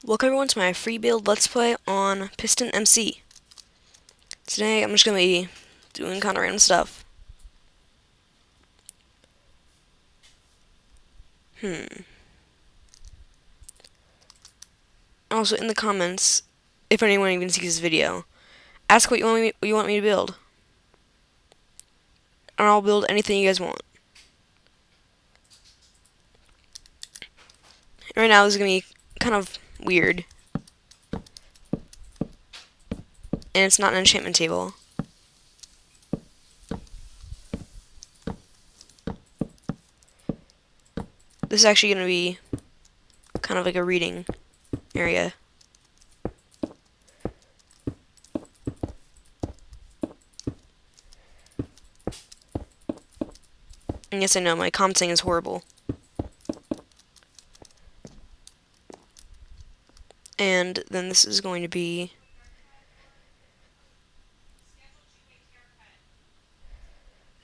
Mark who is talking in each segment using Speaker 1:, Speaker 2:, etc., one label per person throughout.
Speaker 1: Welcome everyone to my free build Let's Play on pistonMC. Today I'm just going to be doing kind of random stuff. Also, in the comments, if anyone even sees this video, ask what you want me to build. And I'll build anything you guys want. And right now this is going to be kind of weird. And it's not an enchantment table. This is actually going to be kind of like a reading area. And yes, I know, my commenting is horrible. And then this is going to be...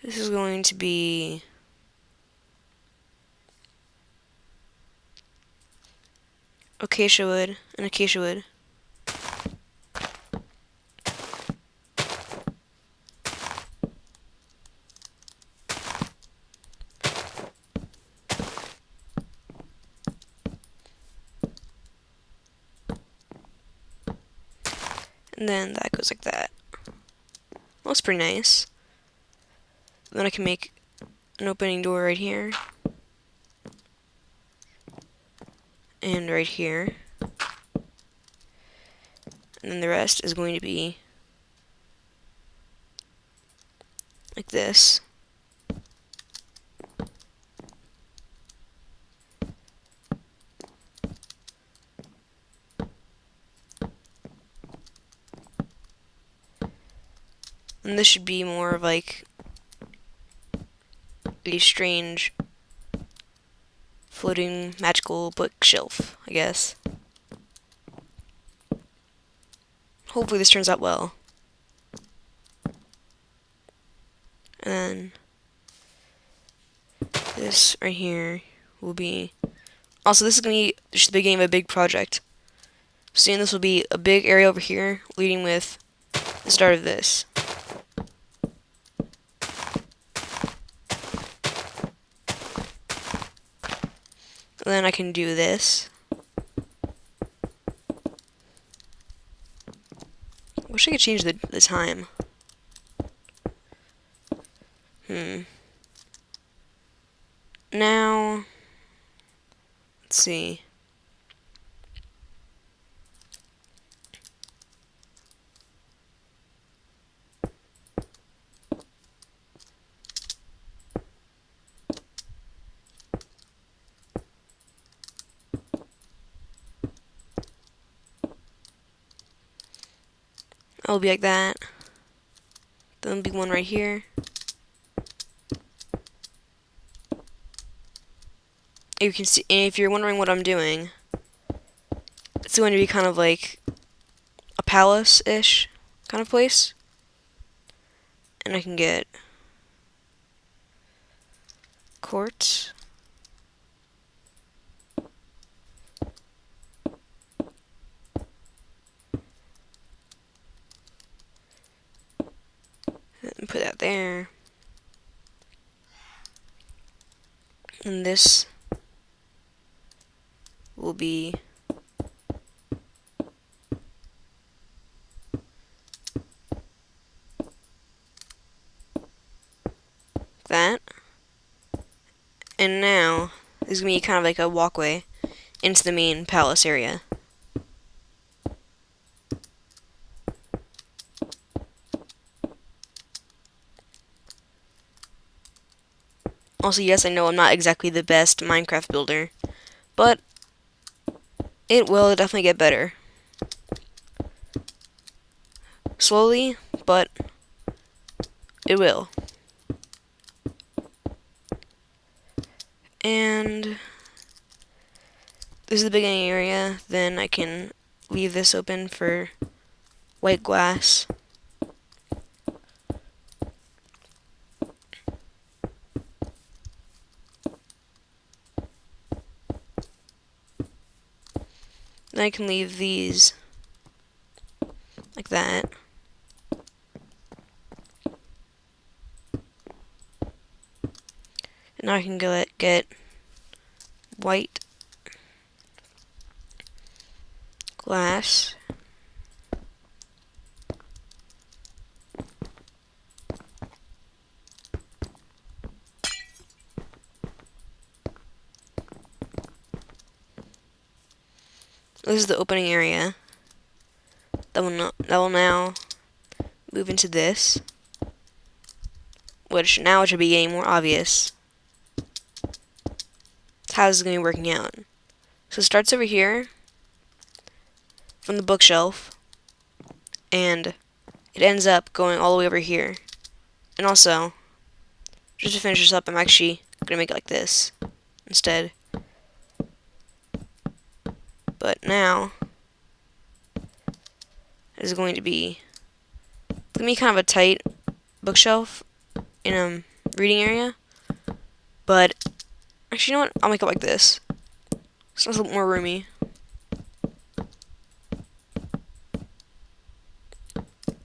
Speaker 1: This is going to be... acacia wood and acacia wood. And then that goes like that. Looks pretty nice. Then I can make an opening door right here. And right here. And then the rest is going to be like this. And this should be more of like a strange floating magical bookshelf, I guess. Hopefully this turns out well. And then this right here will be... Also, this is going to be just the beginning of a big project. Soon this will be a big area over here, leading with the start of this. And then I can do this. Wish I could change the time. Now, let's see. It'll be like that. Then there'll be one right here. You can see, and if you're wondering what I'm doing, it's going to be kind of like a palace-ish kind of place. And I can get quartz. And put that there. And this will be that. And now, this is going to be kind of like a walkway into the main palace area. Also, yes, I know I'm not exactly the best Minecraft builder, but it will definitely get better. Slowly, but it will. And this is the beginning area. Then I can leave this open for white glass. Then I can leave these like that. And now I can go get white glass. This is the opening area. That will now move into this, which now it should be getting more obvious. That's how this is going to be working out. So it starts over here from the bookshelf, and it ends up going all the way over here. And also, just to finish this up, I'm actually going to make it like this instead. But now, it is going to be kind of a tight bookshelf in a reading area. But, actually, you know what? I'll make it like this. So it's a little more roomy.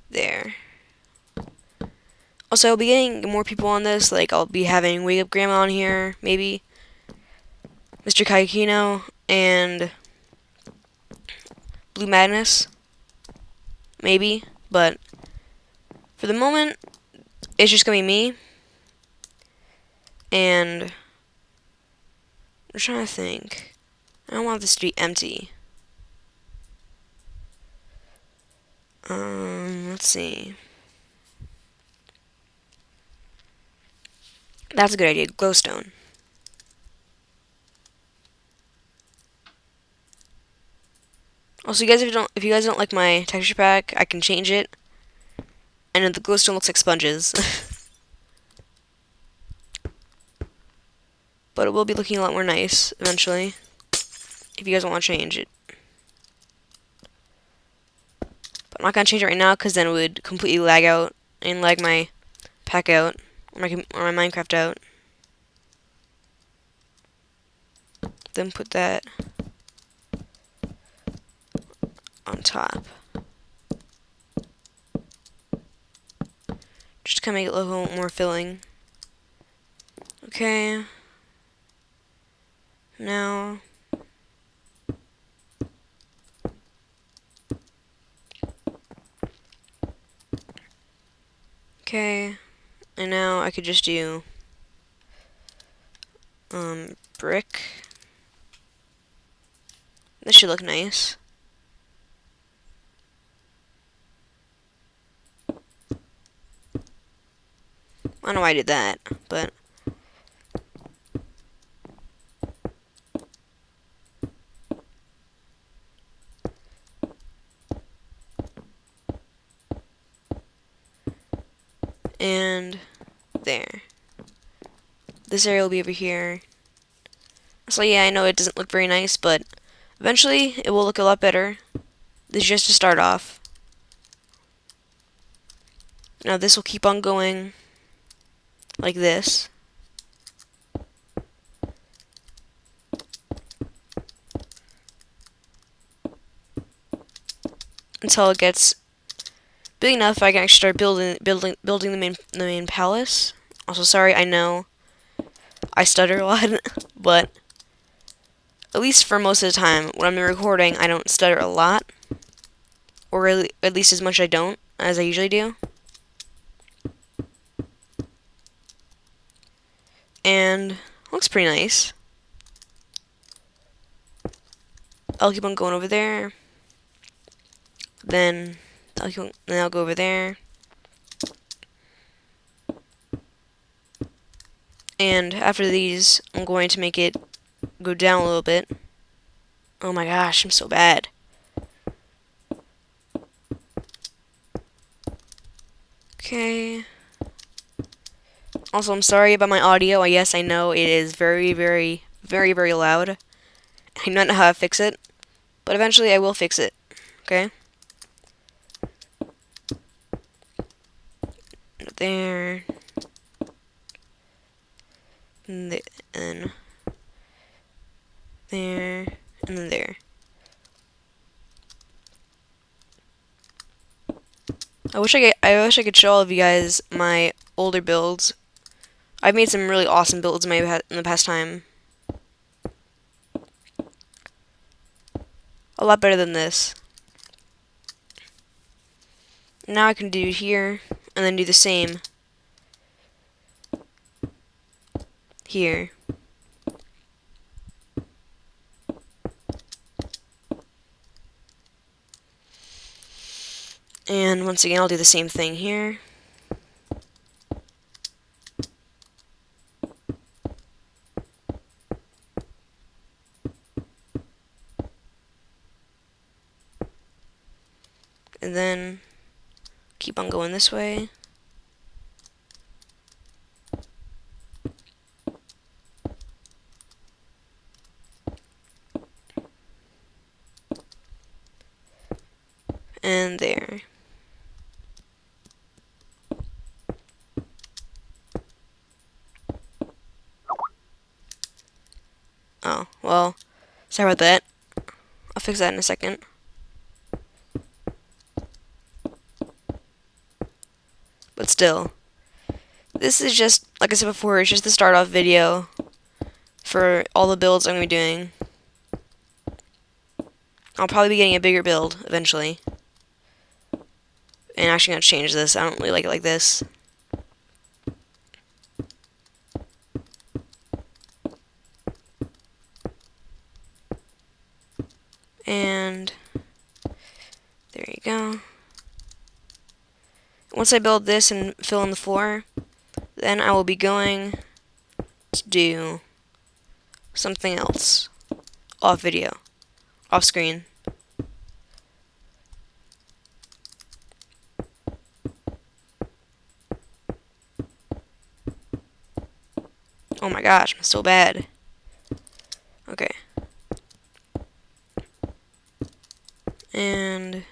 Speaker 1: There. Also, I'll be getting more people on this. Like, I'll be having Wake Up Grandma on here, maybe. Mr. Kayakino, and Blue Madness. Maybe. But, for the moment, it's just going to be me. And, I'm trying to think. I don't want this to be empty. Let's see. That's a good idea. Glowstone. Also, if you guys don't like my texture pack, I can change it. And then the glowstone looks like sponges. But it will be looking a lot more nice eventually. If you guys want to change it. But I'm not gonna change it right now because then it would completely lag out and lag my pack out or my Minecraft out. Then put that on top. Just to kind of make it look a little more filling. Okay. Now. Okay. And now I could just do brick. This should look nice. I don't know why I did that, but and there. This area will be over here. So yeah, I know it doesn't look very nice, but eventually it will look a lot better. This is just to start off. Now this will keep on going like this. Until it gets big enough I can actually start building the main palace. Also, sorry, I know I stutter a lot, but at least for most of the time when I'm recording, I don't stutter a lot, or really, at least as much as I usually do. And looks pretty nice. I'll keep on going over there. Then I'll go over there. And after these, I'm going to make it go down a little bit. Oh my gosh, I'm so bad. Okay. Also, I'm sorry about my audio. Yes, I know it is very, very, very, very loud. I don't know how to fix it, but eventually I will fix it. Okay? There. And then there. And then there. I wish I could show all of you guys my older builds. I've made some really awesome builds in the past time. A lot better than this. Now I can do here, and then do the same here. And once again, I'll do the same thing here. And then keep on going this way. And there. Oh, well, sorry about that. I'll fix that in a second. But still, this is just, like I said before, it's just the start off video for all the builds I'm going to be doing. I'll probably be getting a bigger build eventually. And actually going to change this. I don't really like it like this. And there you go. Once I build this and fill in the floor, then I will be going to do something else off video, off screen. Oh my gosh, I'm so bad. Okay. And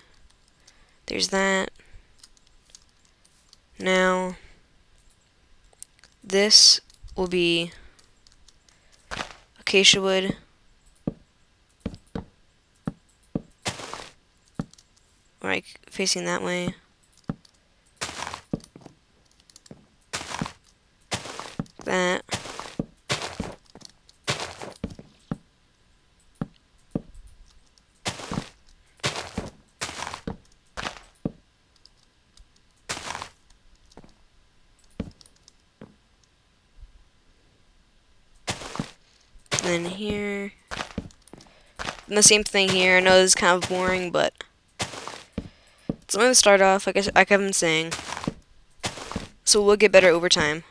Speaker 1: there's that. Now, this will be acacia wood. Like facing that way. That. Then here. And the same thing here. I know this is kind of boring, but so I'm going to start off, like I've been saying. So we'll get better over time.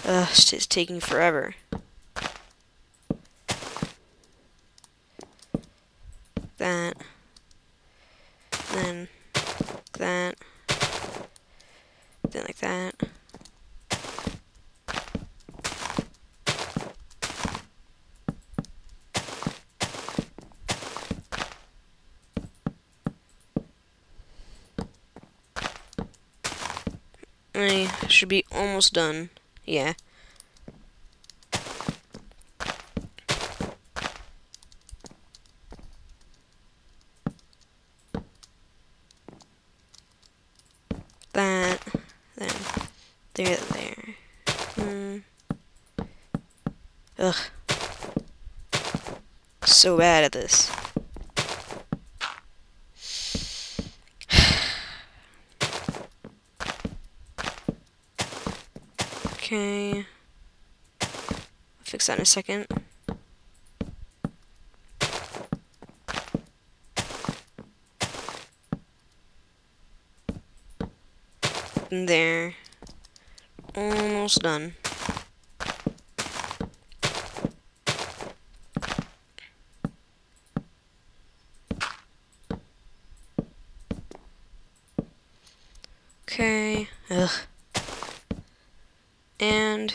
Speaker 1: Ugh, it's just taking forever. That. Then that. Then like that. I should be almost done. Yeah. That. Then. There. Ugh. So bad at this. Okay. I'll fix that in a second. And there. Almost done. Okay. Ugh. And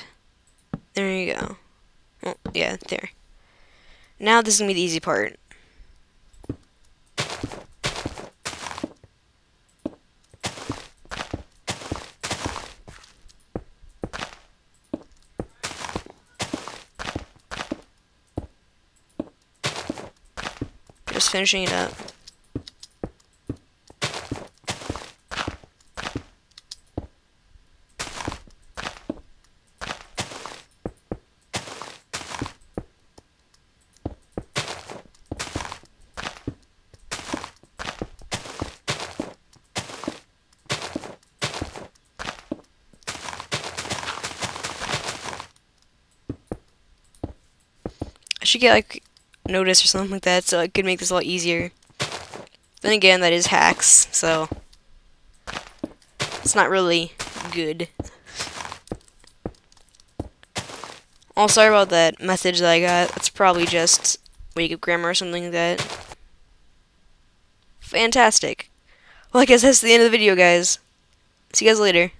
Speaker 1: there you go. Well, yeah, there. Now this is gonna be the easy part. just finishing it up. I should get like notice or something like that so I could make this a lot easier. Then again, that is hacks, so it's not really good. Oh, sorry about that message that I got. It's probably just wake up grammar or something like that. Fantastic. Well, I guess that's the end of the video, guys. See you guys later.